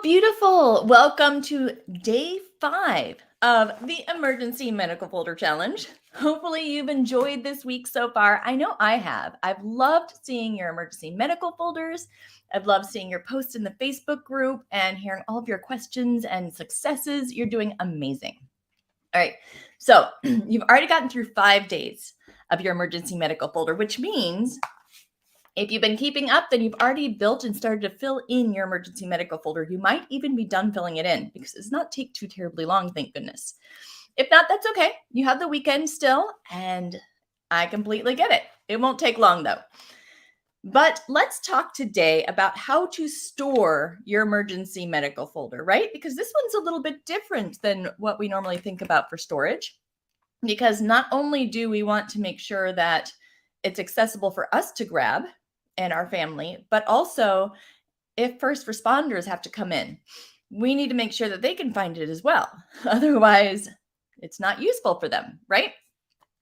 beautiful. Welcome to day 5 of the Emergency Medical Folder Challenge. Hopefully you've enjoyed this week so far. I know I have. I've loved seeing your emergency medical folders. I've loved seeing your posts in the Facebook group and hearing all of your questions and successes. You're doing amazing. All right, so you've already gotten through 5 days of your emergency medical folder, which means if you've been keeping up, then you've already built and started to fill in your emergency medical folder. You might even be done filling it in because it does not take too terribly long, thank goodness. If not, that's okay. You have the weekend still, and I completely get it. It won't take long though. But let's talk today about how to store your emergency medical folder, right? Because this one's a little bit different than what we normally think about for storage. Because not only do we want to make sure that it's accessible for us to grab and our family, but also if first responders have to come in, we need to make sure that they can find it as well. Otherwise, it's not useful for them, right?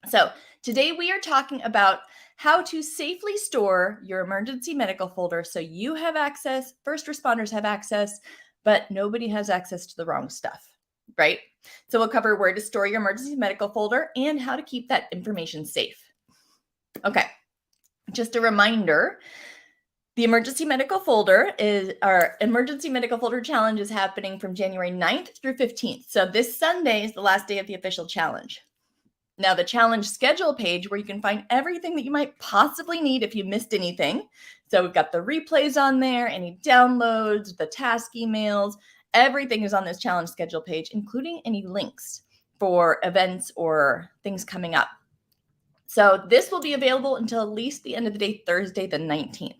So today we are talking about how to safely store your emergency medical folder so you have access, first responders have access, but nobody has access to the wrong stuff, right? So we'll cover where to store your emergency medical folder and how to keep that information safe. Okay, just a reminder, the emergency medical folder is our emergency medical folder challenge is happening from January 9th through 15th. So this Sunday is the last day of the official challenge. Now the challenge schedule page where you can find everything that you might possibly need if you missed anything. So we've got the replays on there, any downloads, the task emails, everything is on this challenge schedule page, including any links for events or things coming up. So this will be available until at least the end of the day, Thursday, the 19th.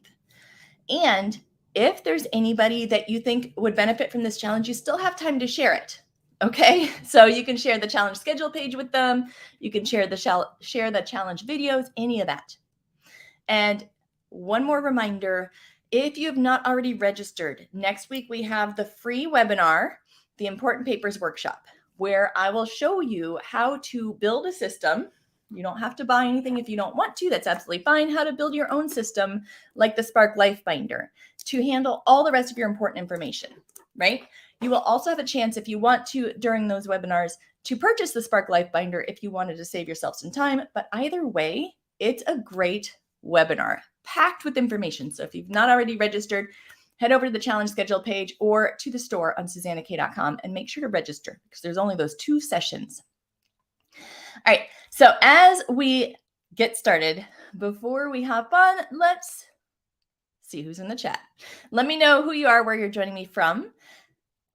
And if there's anybody that you think would benefit from this challenge, you still have time to share it. Okay, so you can share the challenge schedule page with them. You can share the challenge videos, any of that. And one more reminder, if you have not already registered, next week we have the free webinar, the Important Papers Workshop, where I will show you how to build a system. You don't have to buy anything if you don't want to. That's absolutely fine. How to build your own system like the Spark Life Binder to handle all the rest of your important information, right? You will also have a chance if you want to during those webinars to purchase the Spark Life Binder if you wanted to save yourself some time. But either way, it's a great webinar packed with information. So if you've not already registered, head over to the challenge schedule page or to the store on SuzannaKaye.com and make sure to register because there's only those 2 sessions. All right, so as we get started, before we hop on, let's see who's in the chat. Let me know who you are, where you're joining me from.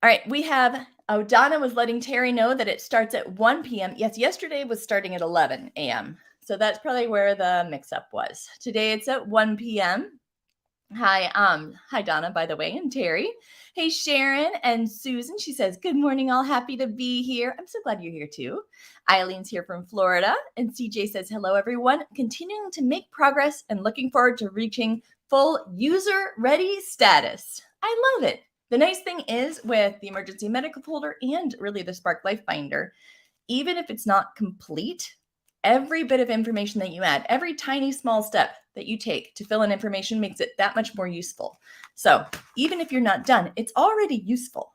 All right, we have, Donna was letting Terry know that it starts at 1 p.m. Yes, yesterday was starting at 11 a.m. So that's probably where the mix-up was. Today it's at 1 p.m. Hi Donna, by the way, and Terry. Hey, Sharon and Susan. She says, good morning, all happy to be here. I'm so glad you're here too. Eileen's here from Florida. And CJ says, hello, everyone. Continuing to make progress and looking forward to reaching full user-ready status. I love it. The nice thing is with the emergency medical folder and really the Spark Life Binder, even if it's not complete, every bit of information that you add, every tiny small step that you take to fill in information makes it that much more useful. So even if you're not done, it's already useful.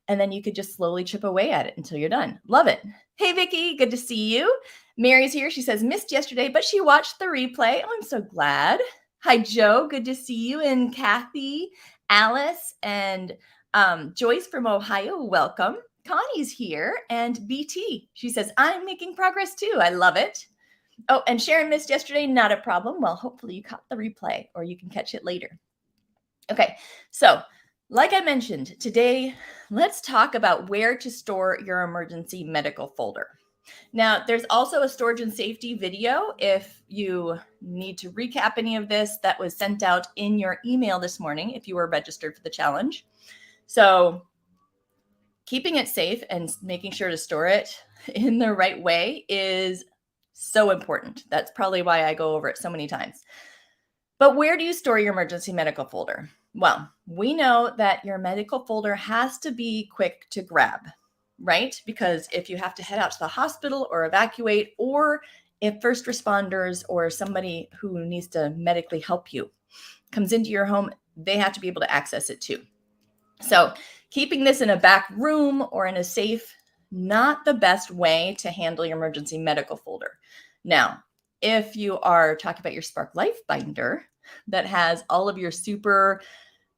And then you could just slowly chip away at it until you're done. Love it. Hey, Vicki, good to see you. Mary's here. She says, missed yesterday, but she watched the replay. Oh, I'm so glad. Hi, Joe. Good to see you. And Kathy, Alice, and Joyce from Ohio. Welcome. Connie's here, and BT. She says, I'm making progress too. I love it. Oh, and Sharon missed yesterday. Not a problem. Well, hopefully you caught the replay or you can catch it later. Okay, so like I mentioned, today, let's talk about where to store your emergency medical folder. Now, there's also a storage and safety video if you need to recap any of this that was sent out in your email this morning if you were registered for the challenge. So keeping it safe and making sure to store it in the right way is so important. That's probably why I go over it so many times. But where do you store your emergency medical folder? Well, we know that your medical folder has to be quick to grab, right? Because if you have to head out to the hospital or evacuate, or if first responders or somebody who needs to medically help you comes into your home, they have to be able to access it too. So Keeping this in a back room or in a safe, not the best way to handle your emergency medical folder. Now, if you are talking about your Spark Life binder that has all of your super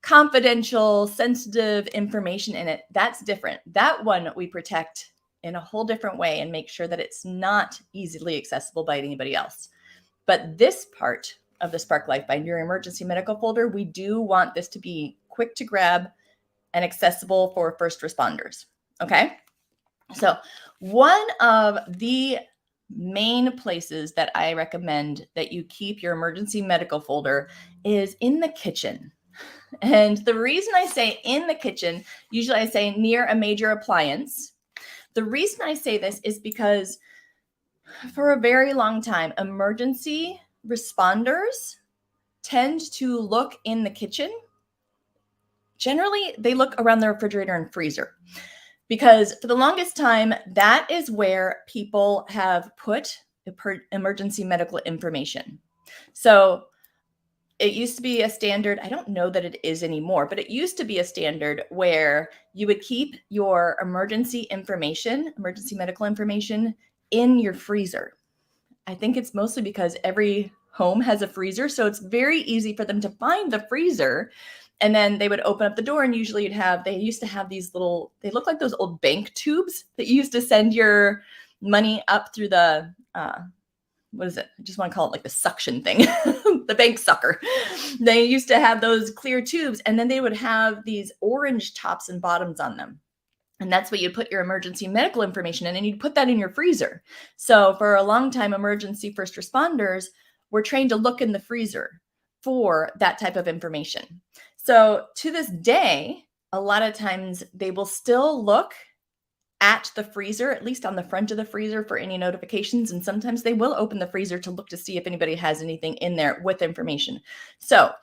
confidential, sensitive information in it, that's different. That one we protect in a whole different way and make sure that it's not easily accessible by anybody else. But this part of the Spark Life binder, your emergency medical folder, we do want this to be quick to grab and accessible for first responders. Okay. So one of the main places that I recommend that you keep your emergency medical folder is in the kitchen. And the reason I say in the kitchen, usually I say near a major appliance. The reason I say this is because for a very long time, emergency responders tend to look in the kitchen. Generally, they look around the refrigerator and freezer because for the longest time, that is where people have put emergency medical information. So it used to be a standard. I don't know that it is anymore, but it used to be a standard where you would keep your emergency medical information in your freezer. I think it's mostly because every home has a freezer. So it's very easy for them to find the freezer. And then they would open up the door and usually they used to have these little, they look like those old bank tubes that you used to send your money up through the, what is it? I just want to call it like the suction thing, the bank sucker. They used to have those clear tubes and then they would have these orange tops and bottoms on them. And that's what you'd put your emergency medical information in, and you'd put that in your freezer. So for a long time, emergency first responders were trained to look in the freezer for that type of information. So to this day, a lot of times they will still look at the freezer, at least on the front of the freezer for any notifications. And sometimes they will open the freezer to look to see if anybody has anything in there with information. So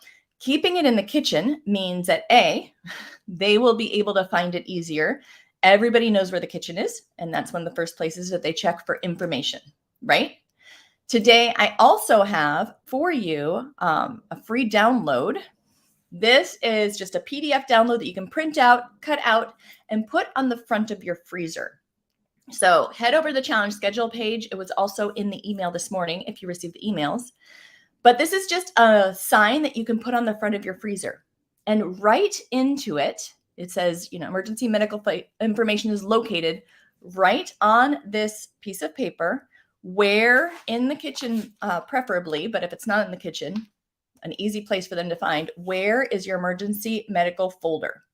keeping it in the kitchen means that they will be able to find it easier. Everybody knows where the kitchen is, and that's one of the first places that they check for information, right? Today, I also have for you a free download. This is just a PDF download that you can print out, cut out, and put on the front of your freezer. So head over to the challenge schedule page. It was also in the email this morning if you received the emails. But this is just a sign that you can put on the front of your freezer. And right into it, it says, emergency medical information is located right on this piece of paper, where in the kitchen, preferably, but if it's not in the kitchen, an easy place for them to find, where is your emergency medical folder?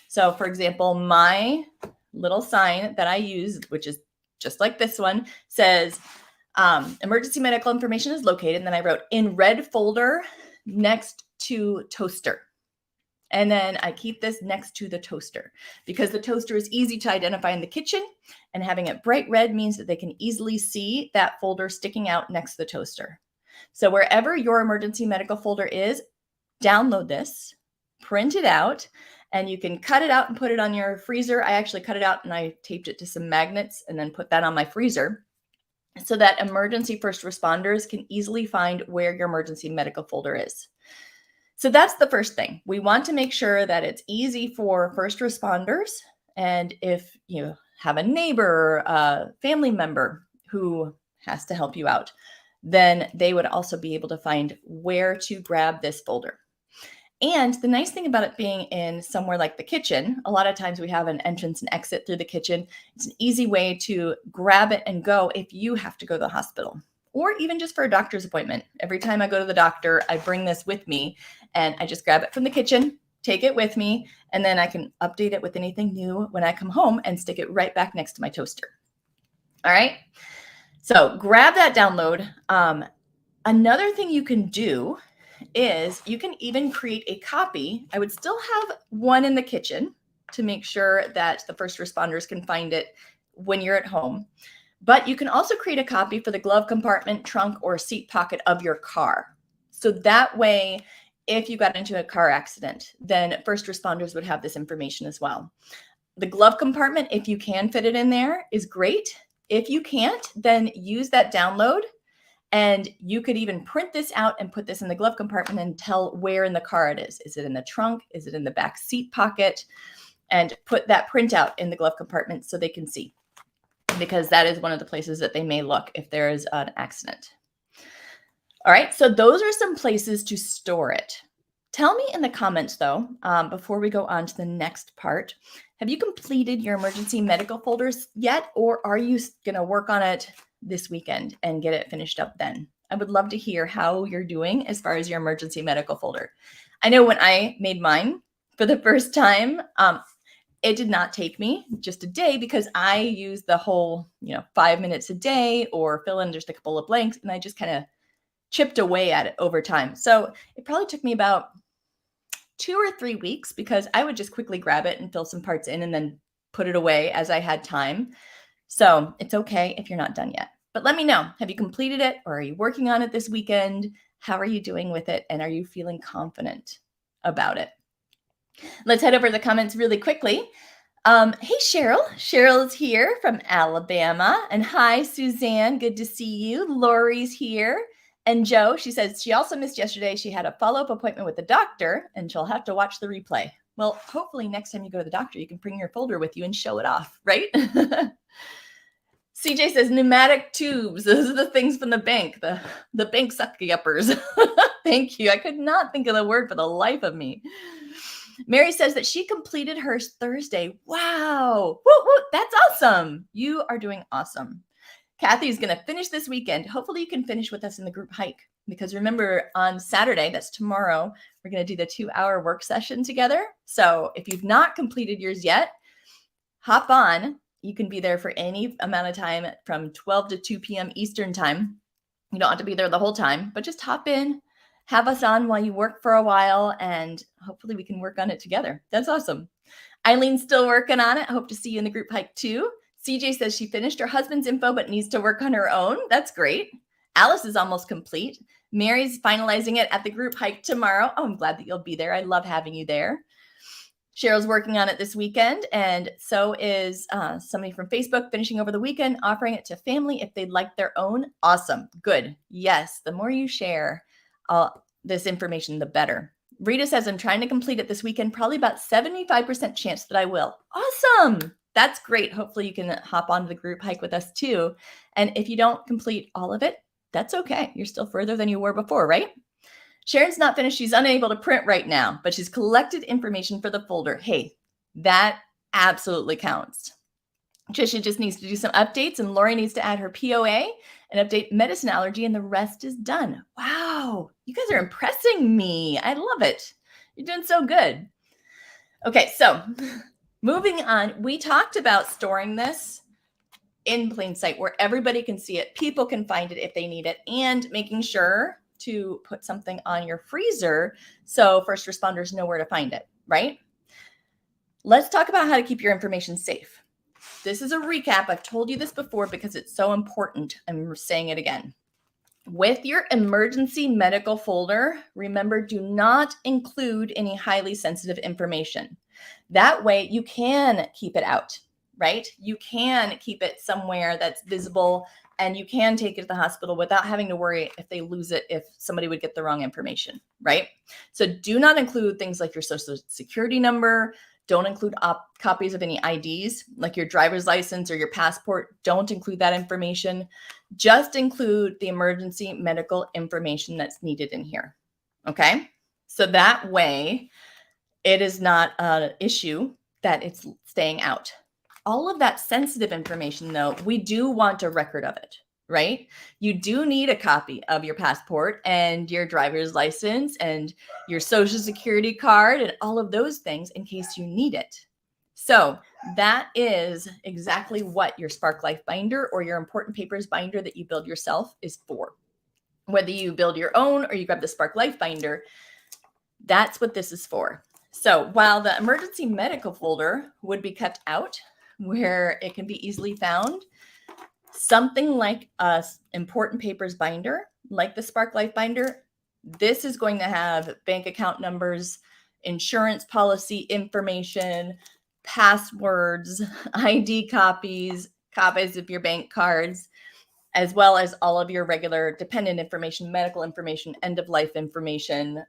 So for example, my little sign that I use, which is just like this one, says, emergency medical information is located. And then I wrote in red folder next to toaster. And then I keep this next to the toaster because the toaster is easy to identify in the kitchen, and having it bright red means that they can easily see that folder sticking out next to the toaster. So wherever your emergency medical folder is, download this, print it out, and you can cut it out and put it on your freezer. I actually cut it out and I taped it to some magnets and then put that on my freezer so that emergency first responders can easily find where your emergency medical folder is. So that's the first thing. We want to make sure that it's easy for first responders. And if you have a neighbor, a family member who has to help you out, then they would also be able to find where to grab this folder. And the nice thing about it being in somewhere like the kitchen, a lot of times we have an entrance and exit through the kitchen. It's an easy way to grab it and go if you have to go to the hospital, or even just for a doctor's appointment. Every time I go to the doctor, I bring this with me and I just grab it from the kitchen, take it with me, and then I can update it with anything new when I come home and stick it right back next to my toaster. All right. So grab that download. Another thing you can do is you can even create a copy. I would still have one in the kitchen to make sure that the first responders can find it when you're at home. But you can also create a copy for the glove compartment, trunk, or seat pocket of your car. So that way, if you got into a car accident, then first responders would have this information as well. The glove compartment, if you can fit it in there, is great. If you can't, then use that download. And you could even print this out and put this in the glove compartment and tell where in the car it is. Is it in the trunk? Is it in the back seat pocket? and put that printout in the glove compartment so they can see, because that is one of the places that they may look if there is an accident. All right, so those are some places to store it. Tell me in the comments, though, before we go on to the next part, have you completed your emergency medical folders yet, or are you going to work on it this weekend and get it finished up then? I would love to hear how you're doing as far as your emergency medical folder. I know when I made mine for the first time, it did not take me just a day because I use the whole, 5 minutes a day or fill in just a couple of blanks, and I just kind of chipped away at it over time. So it probably took me about 2 or 3 weeks because I would just quickly grab it and fill some parts in and then put it away as I had time. So it's okay if you're not done yet. But let me know, have you completed it or are you working on it this weekend? How are you doing with it? And are you feeling confident about it? Let's head over to the comments really quickly. Hey, Cheryl. Cheryl is here from Alabama. And hi, Suzanne. Good to see you. Lori's here. And Joe, she says she also missed yesterday. She had a follow-up appointment with the doctor and she'll have to watch the replay. Well, hopefully next time you go to the doctor, you can bring your folder with you and show it off, right? CJ says pneumatic tubes. Those are the things from the bank, the bank sucky uppers. Thank you. I could not think of the word for the life of me. Mary says that she completed hers Thursday. Wow. Woo, woo, that's awesome. You are doing awesome. Kathy's going to finish this weekend. Hopefully you can finish with us in the group hike, because remember on Saturday, that's tomorrow, we're going to do the 2-hour work session together. So if you've not completed yours yet, hop on. You can be there for any amount of time from 12 to 2 p.m. Eastern time. You don't have to be there the whole time, but just hop in, have us on while you work for a while, and hopefully we can work on it together. That's awesome. Eileen's still working on it. I hope to see you in the group hike too. CJ says she finished her husband's info but needs to work on her own. That's great. Alice is almost complete. Mary's finalizing it at the group hike tomorrow. Oh, I'm glad that you'll be there. I love having you there. Cheryl's working on it this weekend, and so is somebody from Facebook finishing over the weekend, offering it to family if they'd like their own. Awesome. Good. Yes. The more you share this information, the better. Rita says, I'm trying to complete it this weekend, probably about 75% chance that I will. Awesome. That's great. Hopefully you can hop onto the group hike with us too. And if you don't complete all of it, that's okay. You're still further than you were before, right? Sharon's not finished. She's unable to print right now, but she's collected information for the folder. Hey, that absolutely counts. Trisha just needs to do some updates, and Lori needs to add her POA and update medicine allergy, and the rest is done. Wow, you guys are impressing me. I love it. You're doing so good. Okay, so moving on, we talked about storing this in plain sight where everybody can see it, people can find it if they need it, and making sure to put something on your freezer so first responders know where to find it, right? Let's talk about how to keep your information safe. This is a recap. I've told you this before because it's so important. I'm saying it again. With your emergency medical folder, remember, do not include any highly sensitive information. That way you can keep it out, right? You can keep it somewhere that's visible, and you can take it to the hospital without having to worry if they lose it, if somebody would get the wrong information, right? So do not include things like your social security number. Don't include copies of any IDs, like your driver's license or your passport. Don't include that information. Just include the emergency medical information that's needed in here, okay? So that way, it is not an issue that it's staying out. All of that sensitive information, though, we do want a record of it, right? You do need a copy of your passport and your driver's license and your social security card and all of those things in case you need it. So that is exactly what your Spark Life binder or your important papers binder that you build yourself is for. Whether you build your own or you grab the Spark Life binder, that's what this is for. So while the emergency medical folder would be kept out where it can be easily found, something like a important papers binder, like the Spark Life binder, this is going to have bank account numbers, insurance policy information, passwords, ID copies, copies of your bank cards, as well as all of your regular dependent information, medical information, end of life information,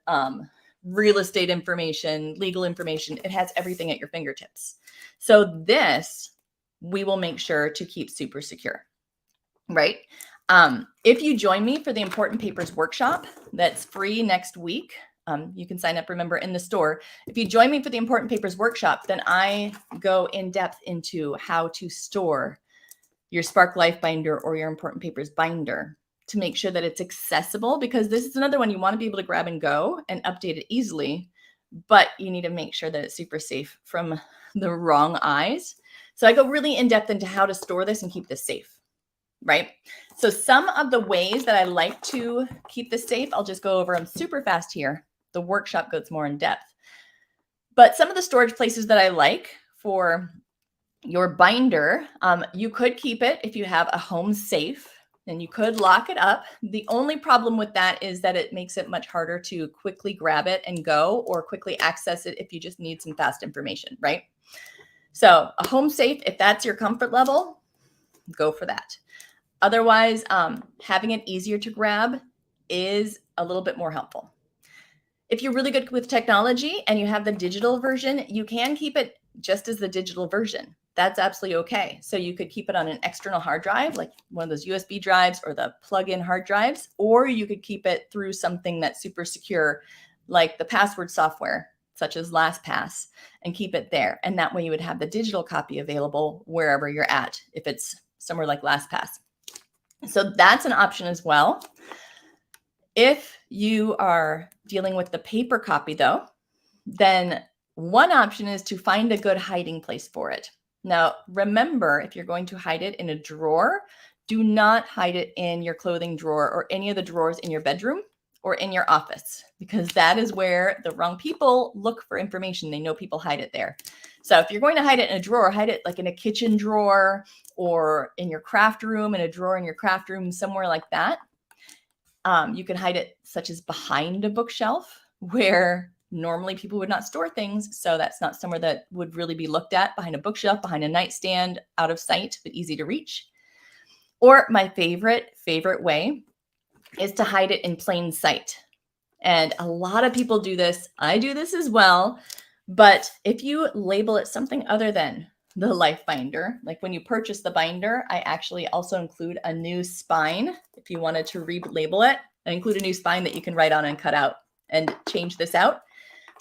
real estate information, legal information. It has everything at your fingertips. So this we will make sure to keep super secure, right? If you join me for the Important Papers workshop, that's free next week. You can sign up, remember, in the store. If you join me for the Important Papers workshop, then I go in depth into how to store your Spark Life binder or your Important Papers binder to make sure that it's accessible, because this is another one you want to be able to grab and go and update it easily, but you need to make sure that it's super safe from the wrong eyes. So I go really in depth into how to store this and keep this safe, right? So some of the ways that I like to keep this safe, I'll just go over them super fast here. The workshop goes more in depth. But some of the storage places that I like for your binder, you could keep it if you have a home safe, and you could lock it up. The only problem with that is that it makes it much harder to quickly grab it and go, or quickly access it if you just need some fast information, right? So a home safe, if that's your comfort level, go for that. Otherwise, having it easier to grab is a little bit more helpful. If you're really good with technology and you have the digital version, you can keep it just as the digital version. That's absolutely okay. So you could keep it on an external hard drive, like one of those USB drives or the plug-in hard drives, or you could keep it through something that's super secure, like the password software, such as LastPass, and keep it there. And that way you would have the digital copy available wherever you're at, if it's somewhere like LastPass. So that's an option as well. If you are dealing with the paper copy, though, then one option is to find a good hiding place for it. Now, remember, if you're going to hide it in a drawer, do not hide it in your clothing drawer or any of the drawers in your bedroom or in your office, because that is where the wrong people look for information. They know people hide it there. So if you're going to hide it in a drawer, hide it like in a kitchen drawer or in your craft room, in a drawer in your craft room, somewhere like that. You can hide it such as behind a bookshelf, where normally people would not store things. So that's not somewhere that would really be looked at, behind a bookshelf, behind a nightstand, out of sight, but easy to reach. Or my favorite way is to hide it in plain sight. And a lot of people do this. I do this as well. But if you label it something other than the Life binder, like when you purchase the binder, I actually also include a new spine. If you wanted to relabel it, I include a new spine that you can write on and cut out and change this out.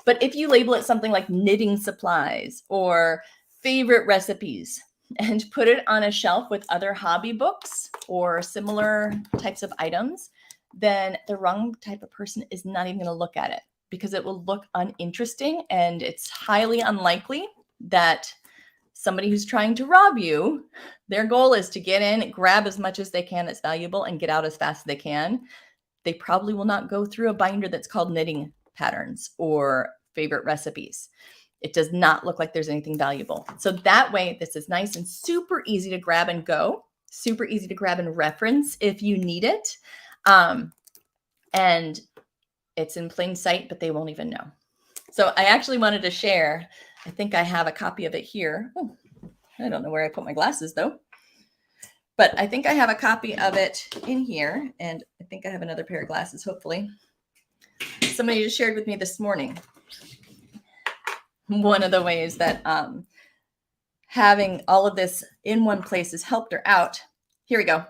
But if you label it something like knitting supplies or favorite recipes, and put it on a shelf with other hobby books or similar types of items, then the wrong type of person is not even going to look at it, because it will look uninteresting, and it's highly unlikely that somebody who's trying to rob you, their goal is to get in, grab as much as they can that's valuable, and get out as fast as they can. They probably will not go through a binder that's called knitting patterns or favorite recipes. It does not look like there's anything valuable. So that way, this is nice and super easy to grab and go, super easy to grab and reference if you need it. And it's in plain sight, but they won't even know. So I actually wanted to share, I think I have a copy of it here. Oh, I don't know where I put my glasses though, but I think I have a copy of it in here, and I think I have another pair of glasses, hopefully. Somebody just shared with me this morning one of the ways that having all of this in one place has helped her out. Here we go.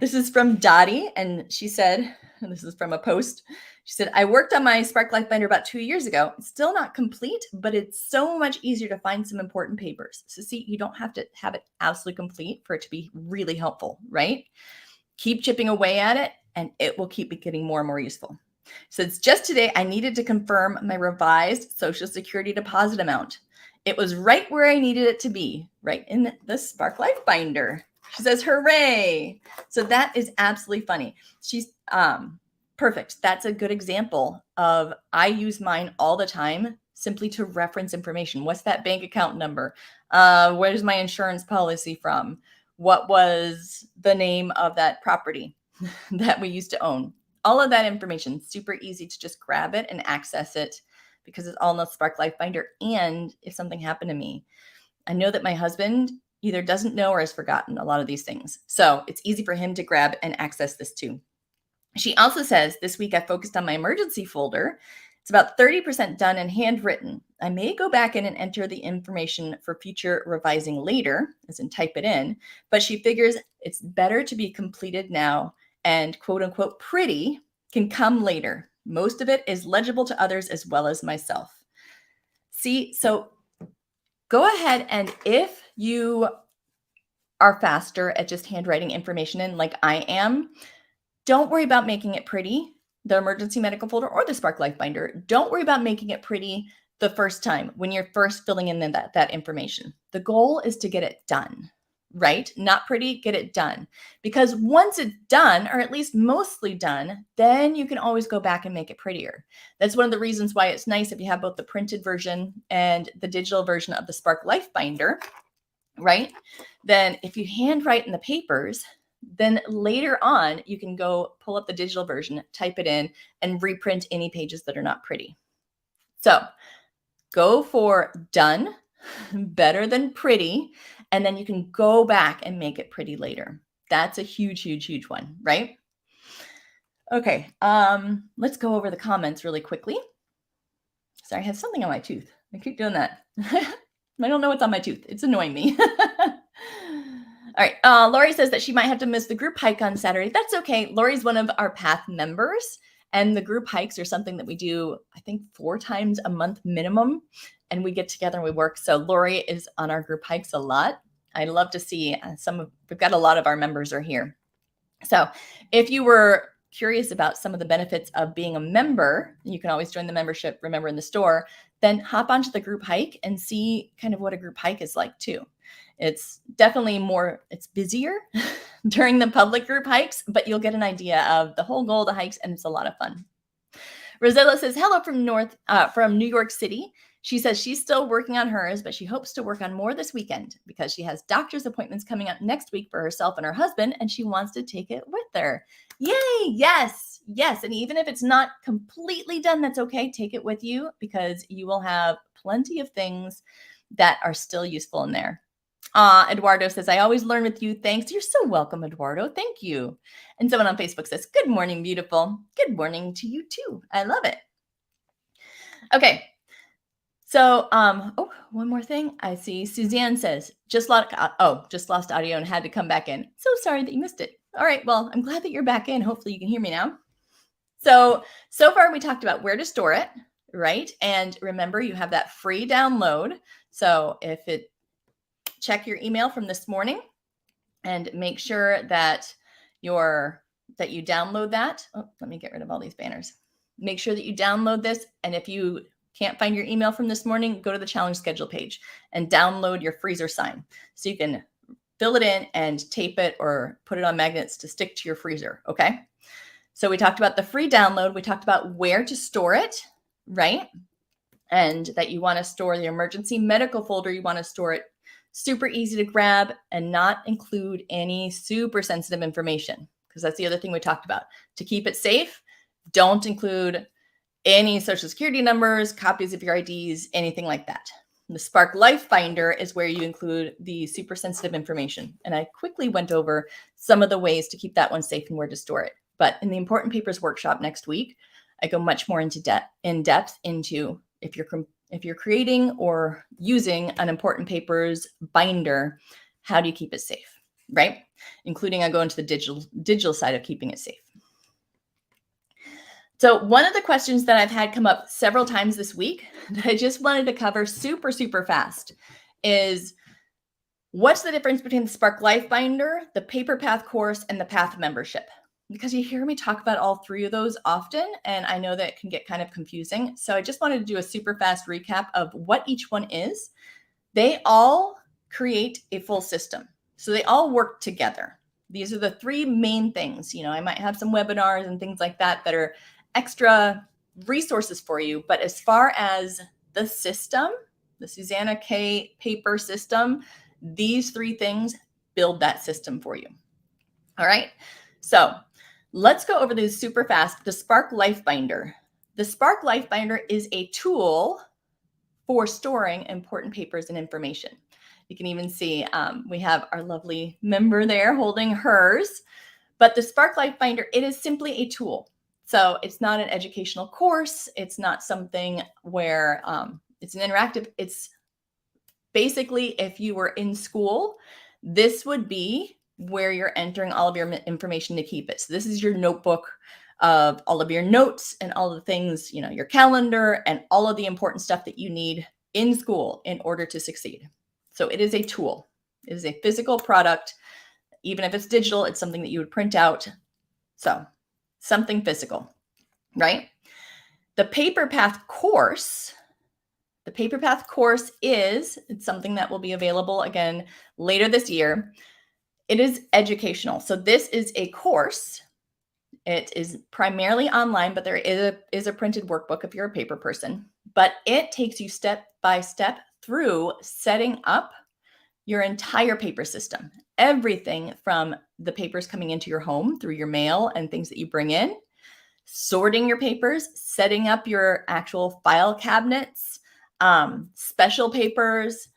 This is from Dottie, and she said, and this is from a post, she said, I worked on my Spark Life binder about 2 years ago. It's still not complete, but it's so much easier to find some important papers. So see, you don't have to have it absolutely complete for it to be really helpful, right? Keep chipping away at it, and it will keep getting more and more useful. So it's just today I needed to confirm my revised Social Security deposit amount. It was right where I needed it to be, right in the Spark Life binder. She says, hooray. So that is absolutely funny. She's perfect. That's a good example of, I use mine all the time simply to reference information. What's that bank account number? Where's my insurance policy from? What was the name of that property that we used to own? All of that information, super easy to just grab it and access it, because it's all in the Spark Life binder. And if something happened to me, I know that my husband either doesn't know or has forgotten a lot of these things. So it's easy for him to grab and access this too. She also says, this week I focused on my emergency folder. It's about 30% done and handwritten. I may go back in and enter the information for future revising later, as in type it in, but she figures it's better to be completed now and quote unquote pretty can come later. Most of it is legible to others as well as myself. See, so go ahead, and if you are faster at just handwriting information in like I am, don't worry about making it pretty, the emergency medical folder or the Spark Life Binder. Don't worry about making it pretty the first time when you're first filling in that information. The goal is to get it done, right? Not pretty, get it done. Because once it's done, or at least mostly done, then you can always go back and make it prettier. That's one of the reasons why it's nice if you have both the printed version and the digital version of the Spark Life Binder, right? Then if you handwrite in the papers, then later on, you can go pull up the digital version, type it in, and reprint any pages that are not pretty. So go for done, better than pretty, and then you can go back and make it pretty later. That's a huge, huge, huge one, right? Okay, let's go over the comments really quickly. Sorry, I have something on my tooth. I keep doing that. I don't know what's on my tooth. It's annoying me. All right. Lori says that she might have to miss the group hike on Saturday. That's okay. Lori's one of our PATH members, and the group hikes are something that we do, I think, 4 times a month minimum, and we get together and we work. So Lori is on our group hikes a lot. I love to see we've got a lot of our members are here. So if you were curious about some of the benefits of being a member, you can always join the membership, remember, in the store, then hop onto the group hike and see kind of what a group hike is like too. It's definitely it's busier during the public group hikes, but you'll get an idea of the whole goal of the hikes, and it's a lot of fun. Rosella says, hello from New York City. She says she's still working on hers, but she hopes to work on more this weekend because she has doctor's appointments coming up next week for herself and her husband, and she wants to take it with her. Yay! Yes, yes. And even if it's not completely done, that's okay. Take it with you because you will have plenty of things that are still useful in there. Eduardo says, I always learn with you. Thanks. You're so welcome, Eduardo. Thank you. And someone on Facebook says, good morning, beautiful. Good morning to you too. I love it. Okay. So, one more thing. I see Suzanne says, just lost audio and had to come back in. So sorry that you missed it. All right. Well, I'm glad that you're back in. Hopefully you can hear me now. So far we talked about where to store it, right? And remember, you have that free download. So check your email from this morning and make sure that you download that. Oh, let me get rid of all these banners. Make sure that you download this. And if you can't find your email from this morning, go to the challenge schedule page and download your freezer sign so you can fill it in and tape it or put it on magnets to stick to your freezer. Okay. So we talked about the free download. We talked about where to store it, right? And that you want to store the emergency medical folder. You want to store it super easy to grab and not include any super sensitive information, because that's the other thing we talked about. To keep it safe, don't include any social security numbers, copies of your IDs, anything like that. The Spark Life Binder is where you include the super sensitive information. And I quickly went over some of the ways to keep that one safe and where to store it. But in the Important Papers workshop next week, I go much more in depth into if you're creating or using an Important Papers binder, how do you keep it safe, right? Including I go into the digital side of keeping it safe. So one of the questions that I've had come up several times this week that I just wanted to cover super, super fast is, what's the difference between the Spark Life Binder, the Paper Path course, and the PATH membership? Because you hear me talk about all 3 of those often, and I know that it can get kind of confusing. So I just wanted to do a super fast recap of what each one is. They all create a full system. So they all work together. These are the 3 main things. I might have some webinars and things like that are extra resources for you. But as far as the system, the Suzanna Kaye paper system, these 3 things build that system for you. All right. So let's go over these super fast. The Spark Life Binder. The Spark Life Binder is a tool for storing important papers and information. You can even see we have our lovely member there holding hers. But the Spark Life Binder, it is simply a tool. So it's not an educational course. It's not something where it's an interactive. It's basically, if you were in school, this would be where you're entering all of your information to keep it. So this is your notebook of all of your notes and all the things, your calendar and all of the important stuff that you need in school in order to succeed. So it is a tool. It is a physical product. Even if it's digital, it's something that you would print out. So something physical, right? The Paper Path course is something that will be available again later this year. It is educational. So this is a course. It is primarily online, but there is a printed workbook if you're a paper person. But it takes you step by step through setting up your entire paper system. Everything from the papers coming into your home through your mail and things that you bring in, sorting your papers, setting up your actual file cabinets, special papers,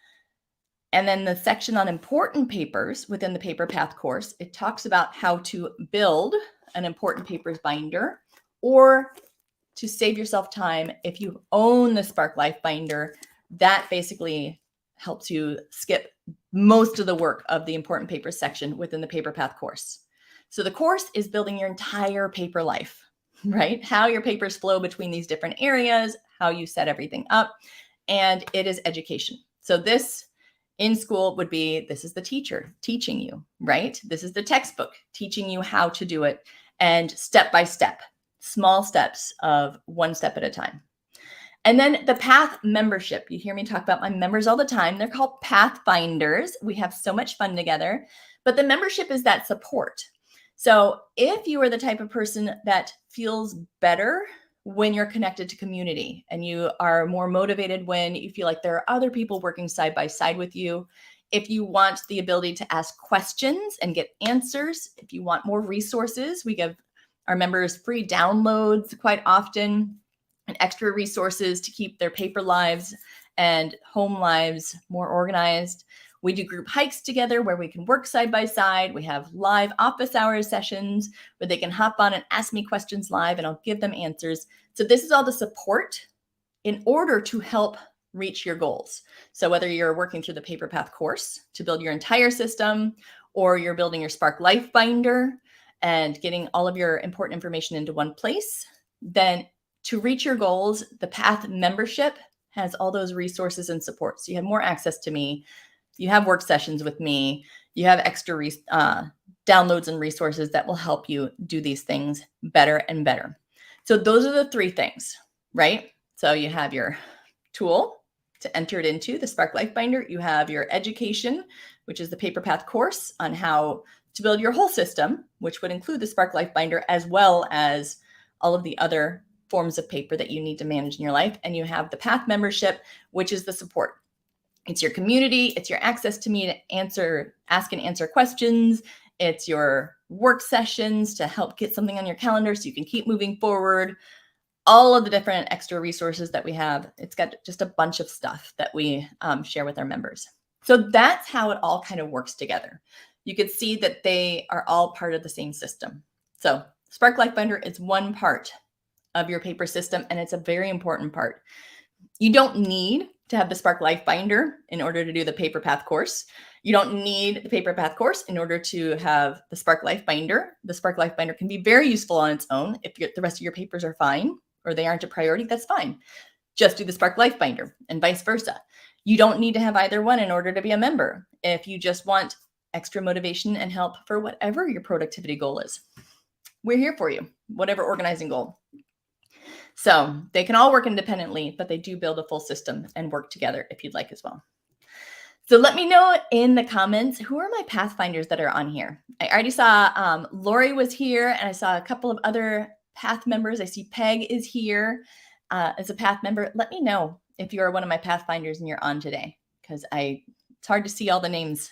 and then the section on important papers within the Paper Path course, it talks about how to build an important papers binder, or to save yourself time, if you own the Spark Life binder, that basically helps you skip most of the work of the important papers section within the Paper Path course. So the course is building your entire paper life, right? How your papers flow between these different areas, how you set everything up, and it is education. So this in school would be, this is the teacher teaching you, right? This is the textbook teaching you how to do it, and step by step, small steps of one step at a time. And then the Path membership. You hear me talk about my members all the time. They're called Pathfinders. We have so much fun together. But the membership is that support. So if you are the type of person that feels better when you're connected to community, and you are more motivated when you feel like there are other people working side by side with you, if you want the ability to ask questions and get answers, if you want more resources, we give our members free downloads quite often and extra resources to keep their paper lives and home lives more organized. We do group hikes together where we can work side by side. We have live office hours sessions where they can hop on and ask me questions live, and I'll give them answers. So this is all the support in order to help reach your goals. So whether you're working through the Paper Path course to build your entire system, or you're building your Spark Life binder and getting all of your important information into one place, then to reach your goals, the Path membership has all those resources and support. So you have more access to me. You have work sessions with me. You have extra downloads and resources that will help you do these things better and better. So those are the three things, right? So you have your tool to enter it into, the Spark Life binder. You have your education, which is the Paper Path course on how to build your whole system, which would include the Spark Life binder, as well as all of the other forms of paper that you need to manage in your life. And you have the Path membership, which is the support. It's your community. It's your access to me to ask and answer questions. It's your work sessions to help get something on your calendar so you can keep moving forward. All of the different extra resources that we have. It's got just a bunch of stuff that we share with our members. So that's how it all kind of works together. You could see that they are all part of the same system. So Spark Life Binder is one part of your paper system, and it's a very important part. You don't need to have the Spark Life binder in order to do the Paper Path course. You don't need the Paper Path course in order to have the Spark Life binder. The Spark Life binder can be very useful on its own. If the rest of your papers are fine or they aren't a priority, that's fine. Just do the Spark Life binder and vice versa. You don't need to have either one in order to be a member. If you just want extra motivation and help for whatever your productivity goal is, we're here for you, whatever organizing goal. So they can all work independently, but they do build a full system and work together if you'd like as well. So let me know in the comments, who are my Pathfinders that are on here? I already saw Lori was here, and I saw a couple of other Path members. I see Peg is here as a Path member. Let me know if you are one of my Pathfinders and you're on today, because it's hard to see all the names.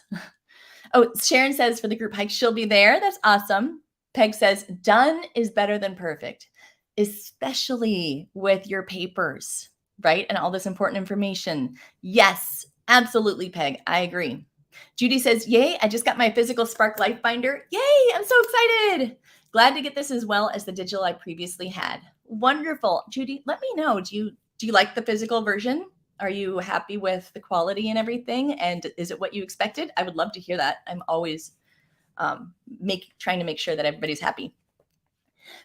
Oh, Sharon says for the group hike, she'll be there. That's awesome. Peg says, done is better than perfect, especially with your papers, right? And all this important information. Yes, absolutely, Peg. I agree. Judy says, yay, I just got my physical Spark Life binder. Yay, I'm so excited. Glad to get this as well as the digital I previously had. Wonderful. Judy, let me know. Do you like the physical version? Are you happy with the quality and everything? And is it what you expected? I would love to hear that. I'm always trying to make sure that everybody's happy.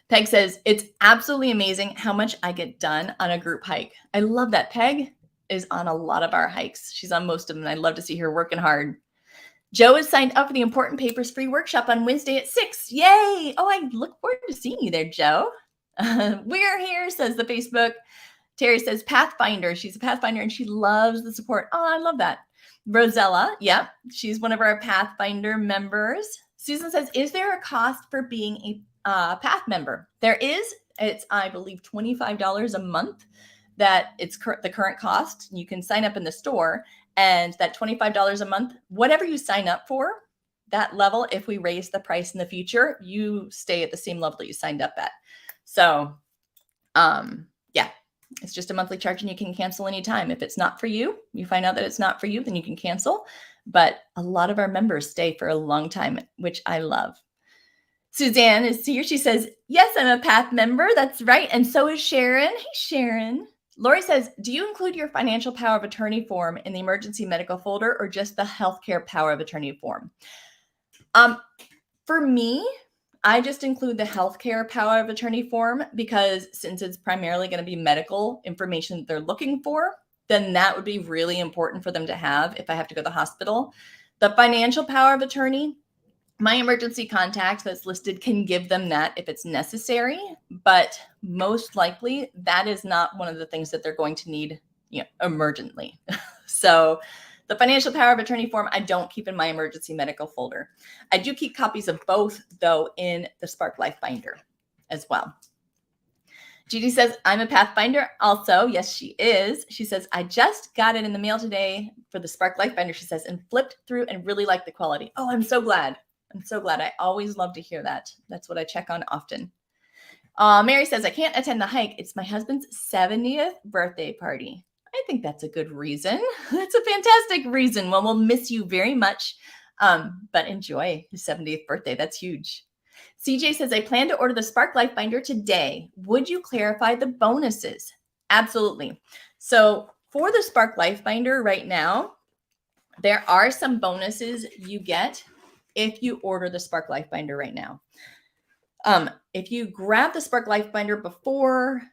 Peg says, it's absolutely amazing how much I get done on a group hike. I love that. Peg is on a lot of our hikes. She's on most of them, and I love to see her working hard. Joe is signed up for the Important Papers free workshop on Wednesday at 6. Yay! Oh, I look forward to seeing you there, Joe. We're here, says the Facebook. Terry says Pathfinder. She's a Pathfinder and she loves the support. Oh, I love that. Rosella, yep, she's one of our Pathfinder members. Susan says, is there a cost for being a Path member? There is. It's, I believe, $25 a month. That it's the current cost. You can sign up in the store, and that $25 a month, whatever you sign up for, that level, if we raise the price in the future, you stay at the same level that you signed up at. So, yeah, it's just a monthly charge and you can cancel anytime. If it's not for you, you find out that it's not for you, then you can cancel. But a lot of our members stay for a long time, which I love. Suzanne is here. She says, yes, I'm a Path member. That's right. And so is Sharon. Hey, Sharon. Lori says, do you include your financial power of attorney form in the emergency medical folder or just the healthcare power of attorney form? For me, I just include the healthcare power of attorney form because since it's primarily going to be medical information that they're looking for, then that would be really important for them to have if I have to go to the hospital. The financial power of attorney, my emergency contact that's listed can give them that if it's necessary, but most likely that is not one of the things that they're going to need, emergently. So the financial power of attorney form, I don't keep in my emergency medical folder. I do keep copies of both, though, in the Spark Life binder as well. Judy says, I'm a Pathfinder also. Yes, she is. She says, I just got it in the mail today for the Spark Life binder, she says, and flipped through and really liked the quality. Oh, I'm so glad. I'm so glad. I always love to hear that. That's what I check on often. Mary says, I can't attend the hike. It's my husband's 70th birthday party. I think that's a good reason. That's a fantastic reason. Well, we'll miss you very much, but enjoy his 70th birthday. That's huge. CJ says, I plan to order the Spark Life binder today. Would you clarify the bonuses? Absolutely. So for the Spark Life binder right now, there are some bonuses you get if you order the Spark Life binder right now. If you grab the Spark Life binder before,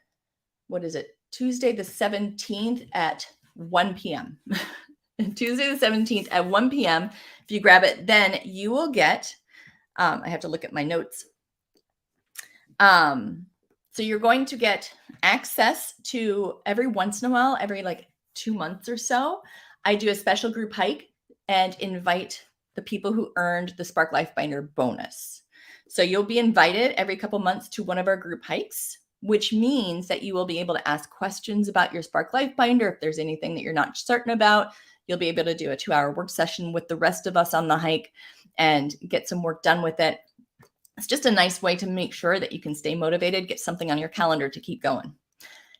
Tuesday the 17th at 1 p.m. Tuesday the 17th at 1 p.m. If you grab it, then you will get, I have to look at my notes. So you're going to get access to every once in a while, every 2 months or so, I do a special group hike and invite the people who earned the Spark Life binder bonus. So you'll be invited every couple months to one of our group hikes, which means that you will be able to ask questions about your Spark Life binder. If there's anything that you're not certain about, you'll be able to do a 2-hour work session with the rest of us on the hike and get some work done with it. It's just a nice way to make sure that you can stay motivated, get something on your calendar to keep going.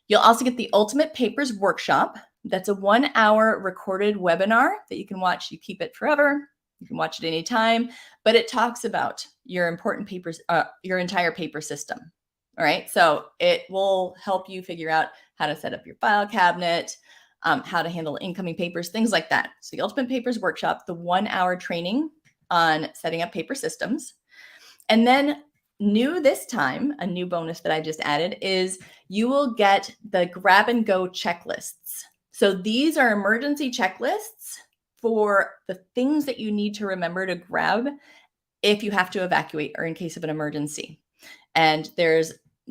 You'll also get the Ultimate Papers Workshop. That's a 1-hour recorded webinar that you can watch. You keep it forever. You can watch it anytime, but it talks about your important papers, your entire paper system. All right. So it will help you figure out how to set up your file cabinet, how to handle incoming papers, things like that. So the Ultimate Papers Workshop, the 1-hour training on setting up paper systems. And then new this time, a new bonus that I just added is you will get the grab and go checklists. So these are emergency checklists for the things that you need to remember to grab if you have to evacuate or in case of an emergency. And there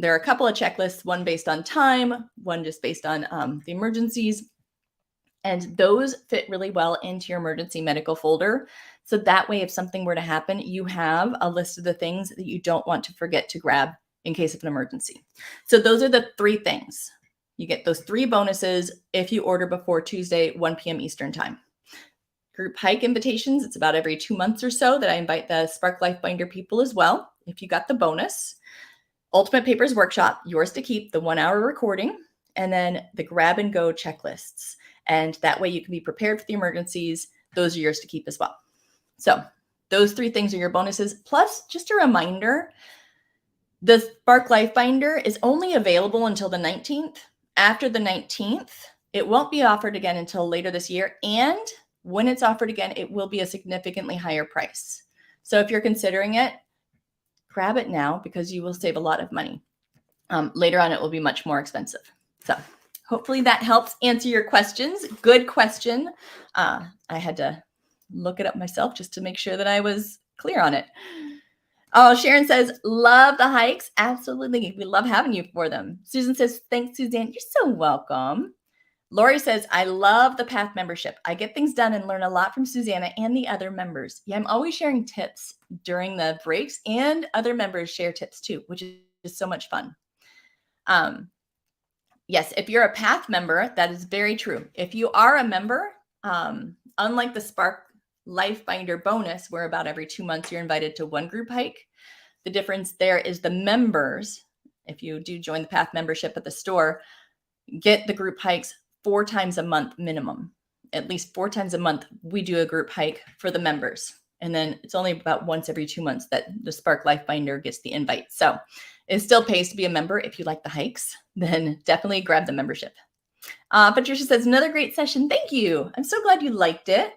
are a couple of checklists, one based on time, one just based on the emergencies. And those fit really well into your emergency medical folder. So that way, if something were to happen, you have a list of the things that you don't want to forget to grab in case of an emergency. So those are the 3 things. You get those 3 bonuses if you order before Tuesday, 1 p.m. Eastern time. Group hike invitations, it's about every 2 months or so that I invite the Spark Life binder people as well, if you got the bonus. Ultimate Papers Workshop, yours to keep, the 1-hour recording, and then the grab and go checklists. And that way you can be prepared for the emergencies. those are yours to keep as well. So those 3 things are your bonuses. Plus, just a reminder, the Spark Life Binder is only available until the 19th. After the 19th, it won't be offered again until later this year. And when it's offered again, it will be a significantly higher price. So if you're considering it, grab it now because you will save a lot of money. Later on, it will be much more expensive. So hopefully that helps answer your questions. Good question. I had to look it up myself just to make sure that I was clear on it. Oh, Sharon says, love the hikes. Absolutely. We love having you for them. Susan says, thanks, Suzanne. You're so welcome. Lori says, I love the Path membership. I get things done and learn a lot from Susanna and the other members. Yeah, I'm always sharing tips during the breaks, and other members share tips too, which is so much fun. Yes, if you're a Path member, that is very true. If you are a member, unlike the Spark Life Binder bonus, where about every 2 months you're invited to one group hike, the difference there is the members, if you do join the Path membership at the store, get the group hikes 4 times a month minimum. At least 4 times a month, we do a group hike for the members. And then it's only about once every 2 months that the Spark Life Binder gets the invite. So it still pays to be a member. If you like the hikes, then definitely grab the membership. Patricia says, another great session. Thank you. I'm so glad you liked it.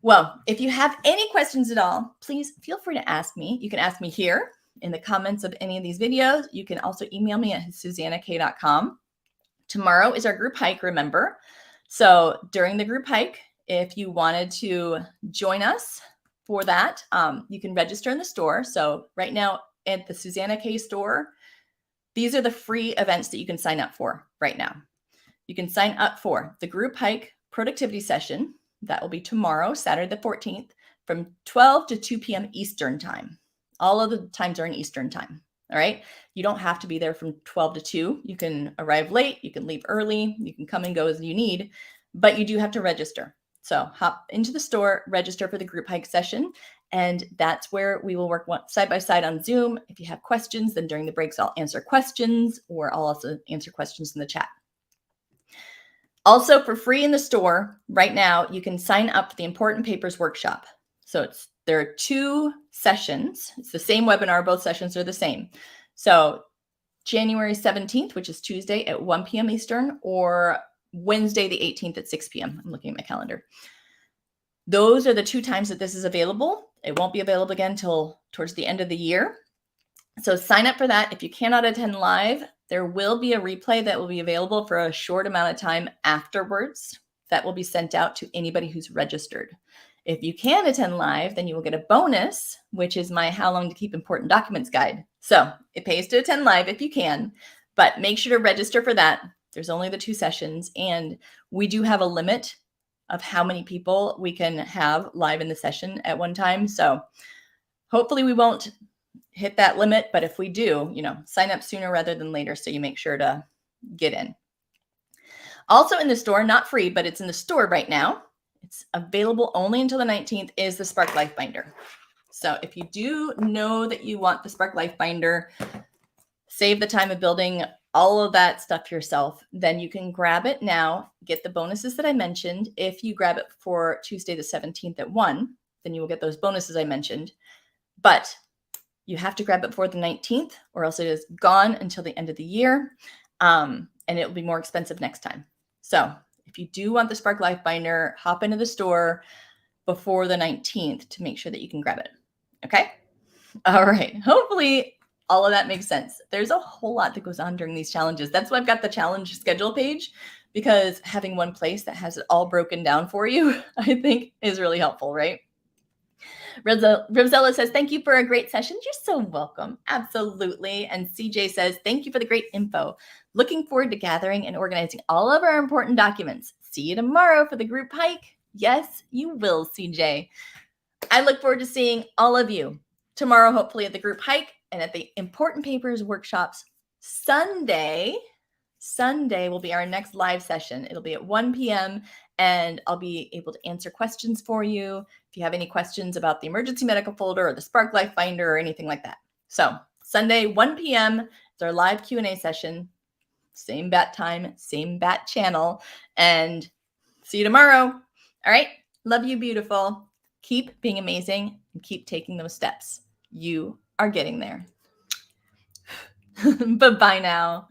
Well, if you have any questions at all, please feel free to ask me. You can ask me here in the comments of any of these videos. You can also email me at suzannakaye.com. Tomorrow is our group hike, remember. So during the group hike, if you wanted to join us for that, you can register in the store. So right now at the Suzanna Kaye store, these are the free events that you can sign up for right now. You can sign up for the group hike productivity session. That will be tomorrow, Saturday the 14th, from 12 to 2 p.m. Eastern time. All of the times are in Eastern time. All right. You don't have to be there from 12 to 2. You can arrive late. You can leave early. You can come and go as you need, but you do have to register. So hop into the store, register for the group hike session. And that's where we will work side by side on Zoom. If you have questions, then during the breaks, I'll answer questions, or I'll also answer questions in the chat. Also, for free in the store right now, you can sign up for the Important Papers Workshop. So there are 2 sessions. It's the same webinar. Both sessions are the same. So January 17th, which is Tuesday at 1 p.m. Eastern, or Wednesday the 18th at 6 p.m. I'm looking at my calendar. Those are the 2 times that this is available. It won't be available again until towards the end of the year. So sign up for that. If you cannot attend live, there will be a replay that will be available for a short amount of time afterwards that will be sent out to anybody who's registered. If you can attend live, then you will get a bonus, which is my How Long to Keep Important Documents guide. So it pays to attend live if you can, but make sure to register for that. There's only the 2 sessions, and we do have a limit of how many people we can have live in the session at one time. So hopefully we won't hit that limit, but if we do, sign up sooner rather than later so you make sure to get in. Also in the store, not free, but it's in the store right now. It's available only until the 19th, is the Spark Life Binder. So if you do know that you want the Spark Life Binder, save the time of building all of that stuff yourself, then you can grab it now, get the bonuses that I mentioned. If you grab it for Tuesday the 17th at 1, then you will get those bonuses I mentioned. But you have to grab it before the 19th, or else it is gone until the end of the year, and it will be more expensive next time. So if you do want the Spark Life Binder, hop into the store before the 19th to make sure that you can grab it. Okay? All right. Hopefully all of that makes sense. There's a whole lot that goes on during these challenges. That's why I've got the challenge schedule page, because having one place that has it all broken down for you, I think is really helpful, right? Rosella says, thank you for a great session. You're so welcome. Absolutely. And CJ says, thank you for the great info. Looking forward to gathering and organizing all of our important documents. See you tomorrow for the group hike. Yes, you will, CJ. I look forward to seeing all of you tomorrow, hopefully at the group hike and at the Important Papers workshops. Sunday will be our next live session. It'll be at 1 p.m. and I'll be able to answer questions for you if you have any questions about the emergency medical folder or the Spark Life Binder or anything like that. So Sunday, 1 p.m. is our live Q&A session. Same bat time, same bat channel, and see you tomorrow. All right. Love you, beautiful. Keep being amazing and keep taking those steps. You are getting there. Bye-bye now.